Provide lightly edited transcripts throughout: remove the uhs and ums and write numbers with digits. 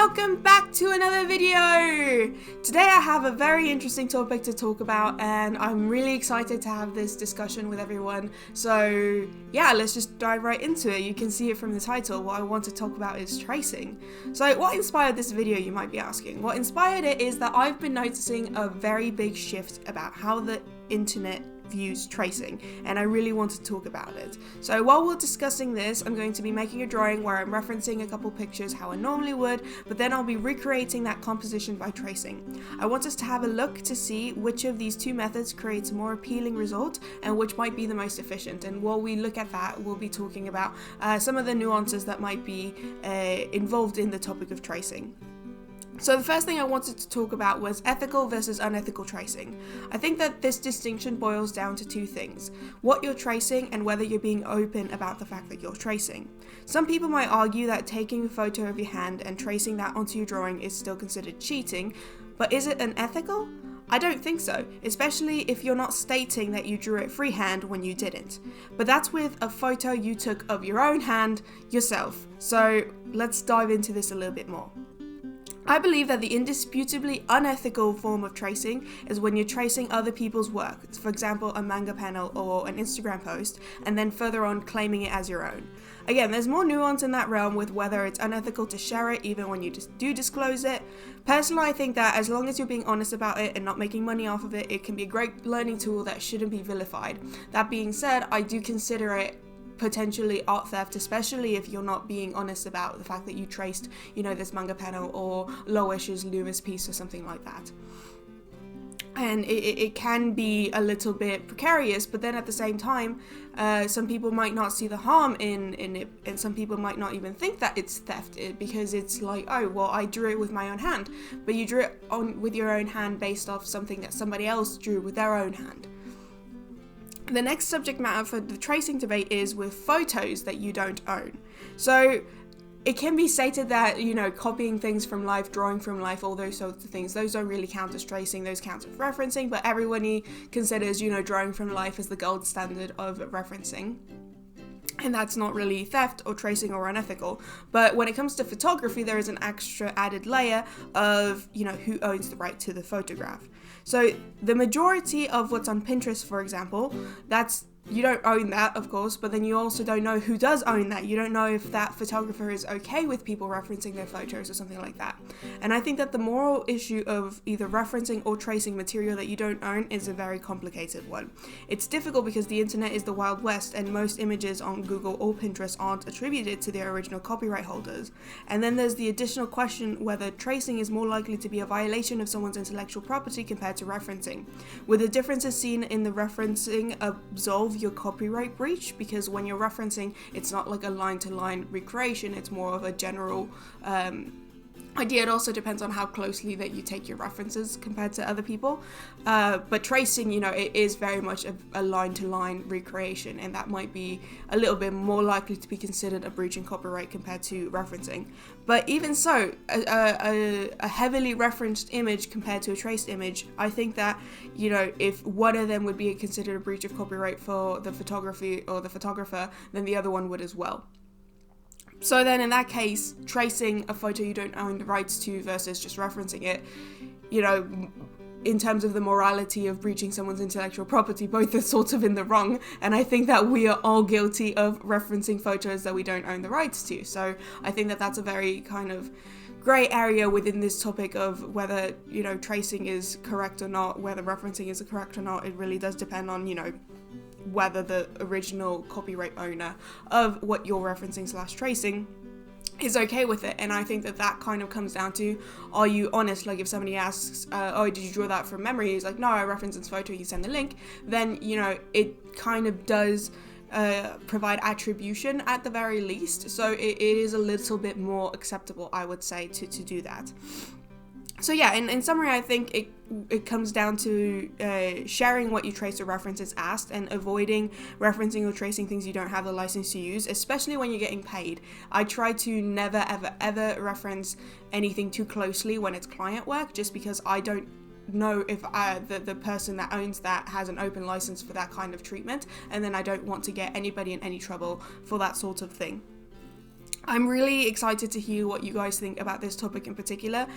welcome back to another video! Today I have a very interesting topic to talk about and I'm really excited to have this discussion with everyone. So yeah, let's just dive right into it. You can see it from the title. What I want to talk about is tracing. So what inspired this video, you might be asking? What inspired it is that I've been noticing a very big shift about how the internet views tracing, and I really want to talk about it. So while we're discussing this, I'm going to be making a drawing where I'm referencing a couple pictures how I normally would, but then I'll be recreating that composition by tracing. I want us to have a look to see which of these two methods creates a more appealing result and which might be the most efficient. And while we look at that, we'll be talking about some of the nuances that might be involved in the topic of tracing. So the first thing I wanted to talk about was ethical versus unethical tracing. I think that this distinction boils down to two things: what you're tracing and whether you're being open about the fact that you're tracing. Some people might argue that taking a photo of your hand and tracing that onto your drawing is still considered cheating, but is it unethical? I don't think so, especially if you're not stating that you drew it freehand when you didn't. But that's with a photo you took of your own hand yourself. So let's dive into this a little bit more. I believe that the indisputably unethical form of tracing is when you're tracing other people's work, for example a manga panel or an Instagram post, and then further on claiming it as your own. Again, there's more nuance in that realm with whether it's unethical to share it even when you do disclose it. Personally, I think that as long as you're being honest about it and not making money off of it, it can be a great learning tool that shouldn't be vilified. That being said, I do consider it potentially art theft, especially if you're not being honest about the fact that you traced, this manga panel or Loish's Lewis piece or something like that. And it can be a little bit precarious, but then at the same time, some people might not see the harm in it, and some people might not even think that it's theft because it's like, oh, well, I drew it with my own hand, but you drew it with your own hand based off something that somebody else drew with their own hand. The next subject matter for the tracing debate is with photos that you don't own. So it can be stated that, copying things from life, drawing from life, all those sorts of things, those don't really count as tracing, those count as referencing, but everybody considers, drawing from life as the gold standard of referencing. And that's not really theft or tracing or unethical. But when it comes to photography, there is an extra added layer of, who owns the right to the photograph. So the majority of what's on Pinterest, for example, you don't own that, of course, but then you also don't know who does own that. You don't know if that photographer is okay with people referencing their photos or something like that. And I think that the moral issue of either referencing or tracing material that you don't own is a very complicated one. It's difficult because the internet is the Wild West and most images on Google or Pinterest aren't attributed to their original copyright holders. And then there's the additional question whether tracing is more likely to be a violation of someone's intellectual property compared to referencing. Would the differences seen in the referencing absolve your copyright breach? Because when you're referencing, it's not like a line-to-line recreation, it's more of a general idea. It also depends on how closely that you take your references compared to other people, but tracing, it is very much a line-to-line recreation, and that might be a little bit more likely to be considered a breach in copyright compared to referencing. But even so, a heavily referenced image compared to a traced image, I think that, if one of them would be considered a breach of copyright for the photography or the photographer, then the other one would as well. So then in that case, tracing a photo you don't own the rights to versus just referencing it, in terms of the morality of breaching someone's intellectual property, both are sort of in the wrong. And I think that we are all guilty of referencing photos that we don't own the rights to. So I think that that's a very kind of grey area within this topic of whether, tracing is correct or not, whether referencing is correct or not. It really does depend on, whether the original copyright owner of what you're referencing / tracing is okay with it. And I think that kind of comes down to, are you honest? Like if somebody asks, oh, did you draw that from memory? He's like, no, I referenced this photo, you send the link. Then, it kind of does provide attribution at the very least. So it is a little bit more acceptable, I would say, to do that. So yeah, in summary, I think it comes down to sharing what you trace or reference as asked and avoiding referencing or tracing things you don't have the license to use, especially when you're getting paid. I try to never, ever reference anything too closely when it's client work, just because I don't know if the person that owns that has an open license for that kind of treatment, and then I don't want to get anybody in any trouble for that sort of thing. I'm really excited to hear what you guys think about this topic in particular.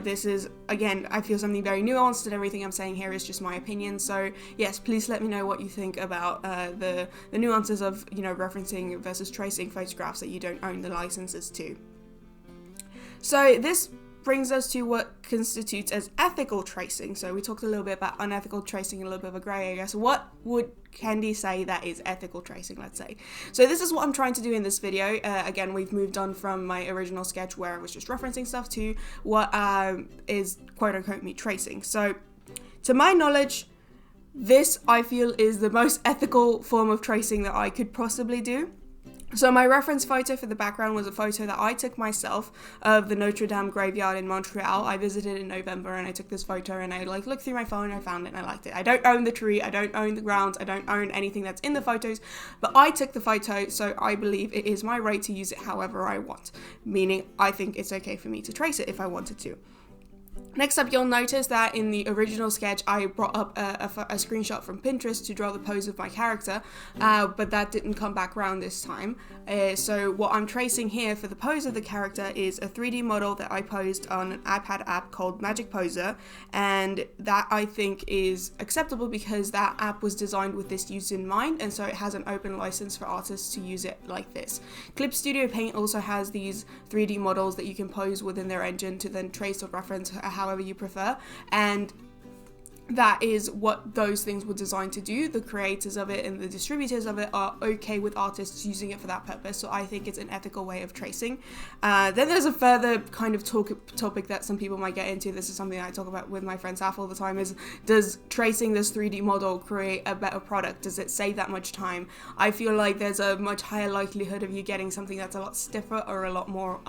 This is, again, I feel something very nuanced, and everything I'm saying here is just my opinion. So yes, please let me know what you think about the nuances of, referencing versus tracing photographs that you don't own the licenses to. So this brings us to what constitutes as ethical tracing. So we talked a little bit about unethical tracing, a little bit of a grey area. So what would Candy say that is ethical tracing, let's say? So this is what I'm trying to do in this video. Again, we've moved on from my original sketch where I was just referencing stuff to what is quote-unquote me tracing. So to my knowledge, this I feel is the most ethical form of tracing that I could possibly do. So my reference photo for the background was a photo that I took myself of the Notre Dame graveyard in Montreal. I visited in November and I took this photo, and I looked through my phone and I found it and I liked it. I don't own the tree, I don't own the grounds, I don't own anything that's in the photos, but I took the photo, so I believe it is my right to use it however I want, meaning I think it's okay for me to trace it if I wanted to. Next up, you'll notice that in the original sketch, I brought up a screenshot from Pinterest to draw the pose of my character, but that didn't come back around this time. So what I'm tracing here for the pose of the character is a 3D model that I posed on an iPad app called Magic Poser, and that I think is acceptable because that app was designed with this use in mind, and so it has an open license for artists to use it like this. Clip Studio Paint also has these 3D models that you can pose within their engine to then trace or reference however you prefer, and that is what those things were designed to do. The creators of it and the distributors of it are okay with artists using it for that purpose, so I think it's an ethical way of tracing. Then there's a further kind of topic that some people might get into. This is something that I talk about with my friend Saf all the time, is does tracing this 3D model create a better product? Does it save that much time? I feel like there's a much higher likelihood of you getting something that's a lot stiffer or a lot more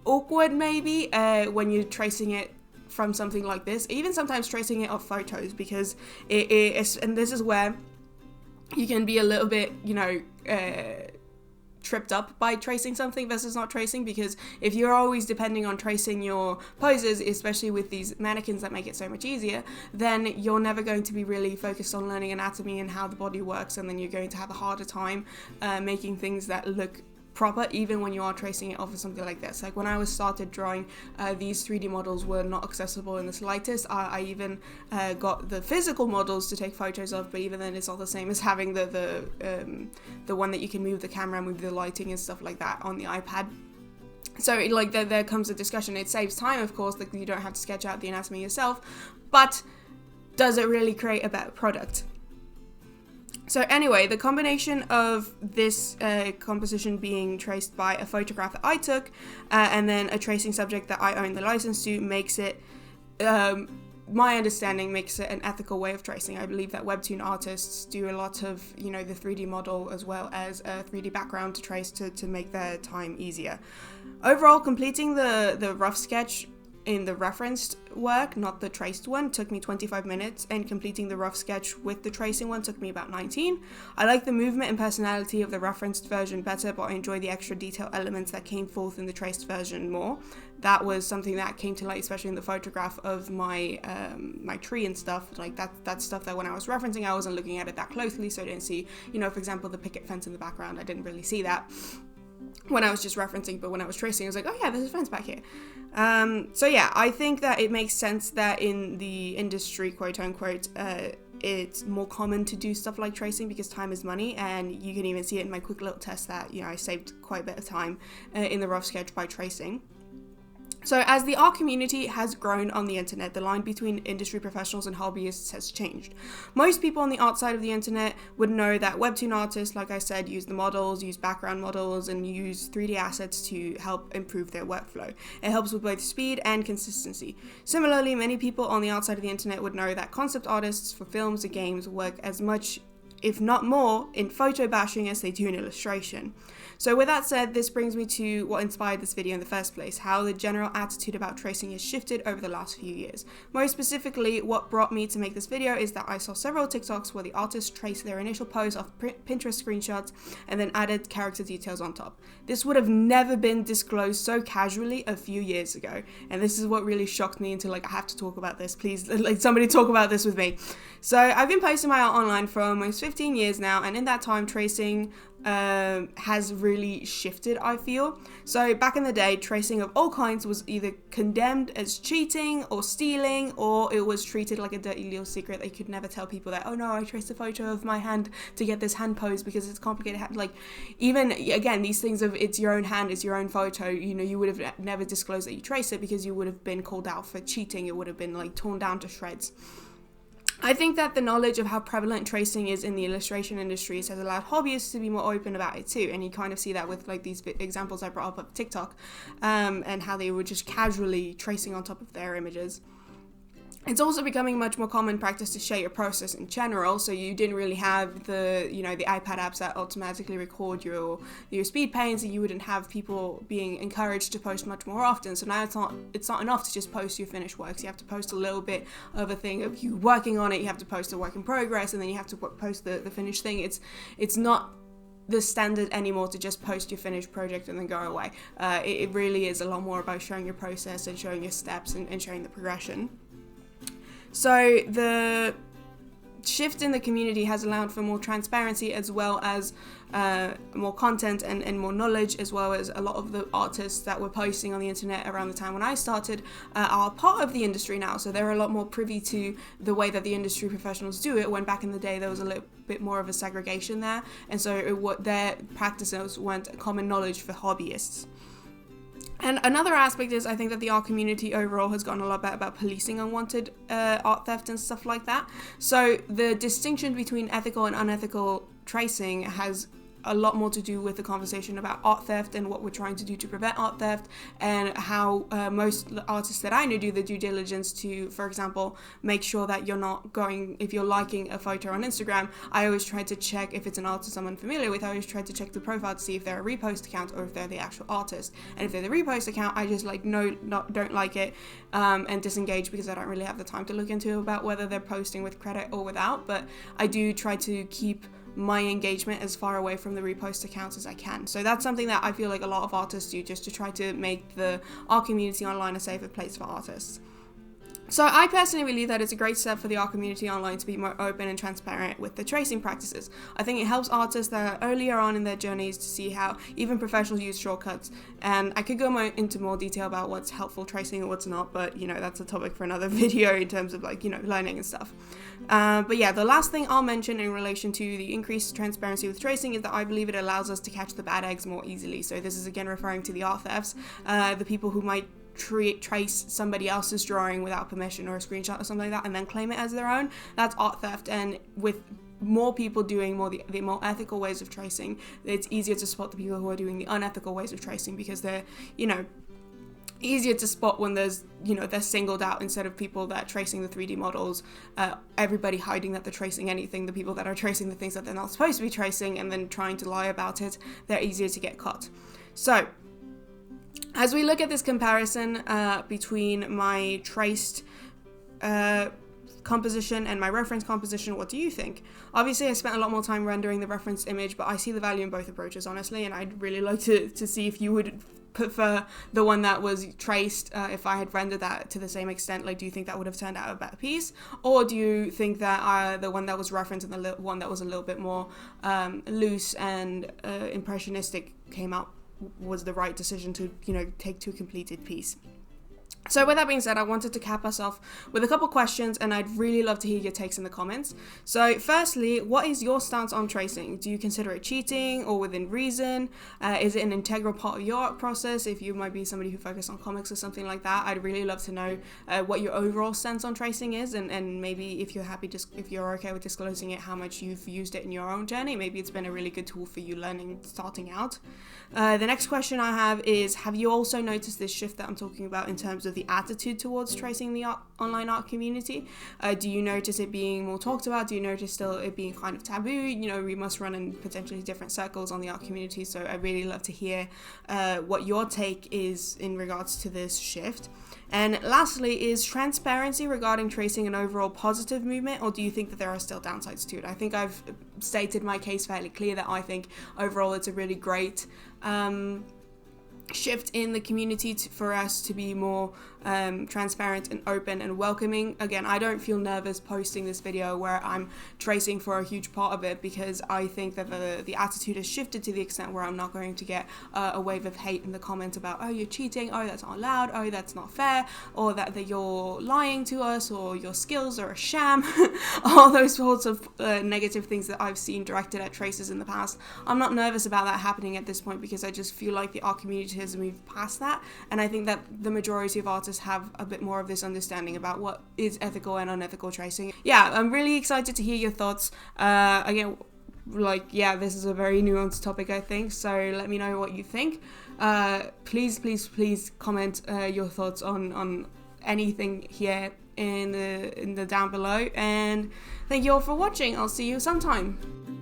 awkward maybe when you're tracing it from something like this, even sometimes tracing it off photos, because it is, and this is where you can be a little bit, tripped up by tracing something versus not tracing, because if you're always depending on tracing your poses, especially with these mannequins that make it so much easier, then you're never going to be really focused on learning anatomy and how the body works, and then you're going to have a harder time making things that look proper, even when you are tracing it off of something like this. Like when I was started drawing, these 3D models were not accessible in the slightest. I even got the physical models to take photos of, but even then it's not the same as having the one that you can move the camera, move the lighting and stuff like that on the iPad. So there comes a discussion. It saves time, of course, that you don't have to sketch out the anatomy yourself, but does it really create a better product? So anyway, the combination of this composition being traced by a photograph that I took and then a tracing subject that I own the license to makes it, my understanding makes it an ethical way of tracing. I believe that webtoon artists do a lot of, the 3D model as well as a 3D background to trace to make their time easier. Overall, completing the rough sketch in the referenced work, not the traced one, took me 25 minutes, and completing the rough sketch with the tracing one took me about 19. I like the movement and personality of the referenced version better, but I enjoy the extra detail elements that came forth in the traced version more. That was something that came to light, especially in the photograph of my my tree and stuff. Like that's stuff that when I was referencing, I wasn't looking at it that closely, so I didn't see, for example, the picket fence in the background. I didn't really see that when I was just referencing, but when I was tracing, I was like, oh yeah, there's a fence back here. So yeah, I think that it makes sense that in the industry, quote unquote, it's more common to do stuff like tracing because time is money, and you can even see it in my quick little test that, I saved quite a bit of time in the rough sketch by tracing. So as the art community has grown on the internet, the line between industry professionals and hobbyists has changed. Most people on the art side of the internet would know that webtoon artists, like I said, use the models, use background models, and use 3D assets to help improve their workflow. It helps with both speed and consistency. Similarly, many people on the art side of the internet would know that concept artists for films and games work as much, if not more, in photo bashing as they do in illustration. So with that said, this brings me to what inspired this video in the first place, how the general attitude about tracing has shifted over the last few years. Most specifically, what brought me to make this video is that I saw several TikToks where the artists traced their initial pose off Pinterest screenshots and then added character details on top. This would have never been disclosed so casually a few years ago, and this is what really shocked me into I have to talk about this, please, somebody talk about this with me. So I've been posting my art online for almost 15 years now, and in that time tracing has really shifted, I feel. So back in the day, tracing of all kinds was either condemned as cheating or stealing, or it was treated like a dirty little secret that you could never tell people that, oh no, I traced a photo of my hand to get this hand pose because it's complicated. Like, even again, these things of it's your own hand, it's your own photo, you know, you would have never disclosed that you traced it because you would have been called out for cheating. It would have been like torn down to shreds. I think that the knowledge of how prevalent tracing is in the illustration industries has allowed hobbyists to be more open about it too, and you kind of see that with like these examples I brought up of TikTok, and how they were just casually tracing on top of their images. It's also becoming much more common practice to share your process in general, so you didn't really have the iPad apps that automatically record your speed paints, and you wouldn't have people being encouraged to post much more often. So now it's not enough to just post your finished works. You have to post a little bit of a thing of you working on it, you have to post a work in progress, and then you have to post the finished thing. It's not the standard anymore to just post your finished project and then go away. It really is a lot more about showing your process and showing your steps and showing the progression. So the shift in the community has allowed for more transparency, as well as more content and more knowledge, as well as a lot of the artists that were posting on the internet around the time when I started are part of the industry now. So they're a lot more privy to the way that the industry professionals do it, when back in the day there was a little bit more of a segregation there, and so their practices weren't common knowledge for hobbyists. And another aspect is, I think that the art community overall has gotten a lot better about policing unwanted art theft and stuff like that. So the distinction between ethical and unethical tracing has a lot more to do with the conversation about art theft and what we're trying to do to prevent art theft, and how most artists that I know do the due diligence to, for example, make sure that you're not going, if you're liking a photo on Instagram, I always try to check, if it's an artist I'm unfamiliar with, I always try to check the profile to see if they're a repost account or if they're the actual artist. And if they're the repost account, I just don't like it and disengage, because I don't really have the time to look into about whether they're posting with credit or without. But I do try to keep my engagement as far away from the repost accounts as I can. So that's something that I feel like a lot of artists do, just to try to make the art community online a safer place for artists. So I personally believe that it's a great step for the art community online to be more open and transparent with the tracing practices. I think it helps artists that are earlier on in their journeys to see how even professionals use shortcuts. And I could go into more detail about what's helpful tracing and what's not, but that's a topic for another video in terms of learning and stuff. But yeah, the last thing I'll mention in relation to the increased transparency with tracing is that I believe it allows us to catch the bad eggs more easily. So this is again referring to the art thefts, the people who might trace somebody else's drawing without permission or a screenshot or something like that and then claim it as their own. That's art theft. And with more people doing the more ethical ways of tracing, it's easier to spot the people who are doing the unethical ways of tracing, because they're easier to spot when there's they're singled out, instead of people that are tracing the 3D models, everybody hiding that they're tracing anything. The people that are tracing the things that they're not supposed to be tracing and then trying to lie about it, they're easier to get caught. So as we look at this comparison between my traced composition and my reference composition, what do you think? Obviously, I spent a lot more time rendering the reference image, but I see the value in both approaches, honestly, and I'd really like to see if you would prefer the one that was traced. If I had rendered that to the same extent, do you think that would have turned out a better piece? Or do you think that the one that was referenced and the one that was a little bit more loose and impressionistic came out was the right decision to take to a completed piece? So with that being said, I wanted to cap us off with a couple questions, and I'd really love to hear your takes in the comments. So firstly, what is your stance on tracing? Do you consider it cheating or within reason? Is it an integral part of your art process? If you might be somebody who focuses on comics or something like that, I'd really love to know what your overall stance on tracing is, and maybe if you're okay with disclosing it, how much you've used it in your own journey. Maybe it's been a really good tool for you starting out. The next question I have is, have you also noticed this shift that I'm talking about in terms of the attitude towards tracing the online art community? Do you notice it being more talked about? Do you notice still it being kind of taboo? We must run in potentially different circles on the art community, so I'd really love to hear what your take is in regards to this shift. And lastly, is transparency regarding tracing an overall positive movement, or do you think that there are still downsides to it? I think I've stated my case fairly clear that I think overall it's a really great shift in the community for us to be more transparent and open and welcoming. Again, I don't feel nervous posting this video where I'm tracing for a huge part of it, because I think that the attitude has shifted to the extent where I'm not going to get a wave of hate in the comments about, oh, you're cheating, oh, that's not allowed, oh, that's not fair, or that you're lying to us, or your skills are a sham. All those sorts of negative things that I've seen directed at tracers in the past. I'm not nervous about that happening at this point, because I just feel like the art community has moved past that, and I think that the majority of artists have a bit more of this understanding about what is ethical and unethical tracing. Yeah, I'm really excited to hear your thoughts. Again, this is a very nuanced topic, I think, so let me know what you think. Please comment your thoughts on anything here in the down below, and thank you all for watching. I'll see you sometime.